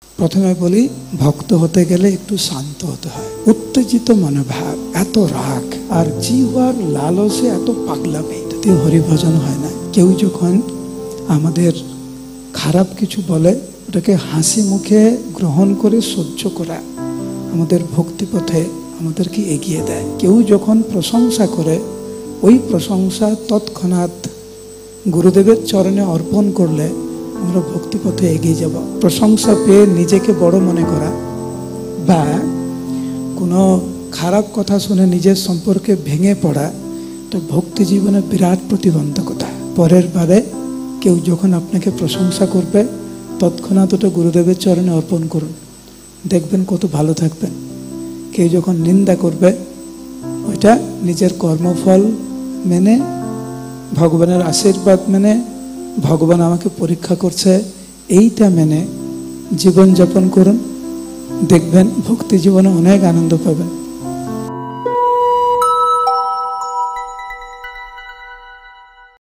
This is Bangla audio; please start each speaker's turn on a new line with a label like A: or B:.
A: প্রথমে বলি, ভক্ত হতে গেলে একটু শান্ত হতে হয়। উত্তেজিত মনোভাব, এত রাগ আর জিহ্বার লালসে এত পাগলামি, তাতে হরিভজন হয় না। কেউ যখন আমাদের খারাপ কিছু বলে, ওটাকে হাসি মুখে গ্রহণ করে সহ্য করা আমাদের ভক্তিপথে আমাদেরকে এগিয়ে দেয়। কেউ যখন প্রশংসা করে, ওই প্রশংসা তৎক্ষণাৎ গুরুদেবের চরণে অর্পণ করলে আমরা ভক্তিপথে এগিয়ে যাব। প্রশংসা পেয়ে নিজেকে বড় মনে করা বা কোনো খারাপ কথা শুনে নিজের সম্পর্কে ভেঙে পড়া, এটা ভক্তি জীবনে বিরাট প্রতিবন্ধকতা। পরের বারে কেউ যখন আপনাকে প্রশংসা করবে, তৎক্ষণাৎ ওটা গুরুদেবের চরণে অর্পণ করুন, দেখবেন কত ভালো থাকবেন। কেউ যখন নিন্দা করবে, ওইটা নিজের কর্মফল মেনে, ভগবানের আশীর্বাদ মেনে, ভগবান আমাকে পরীক্ষা করছে এইটা মেনে জীবনযাপন করুন, দেখবেন ভক্তি জীবনে অনেক আনন্দ পাবেন।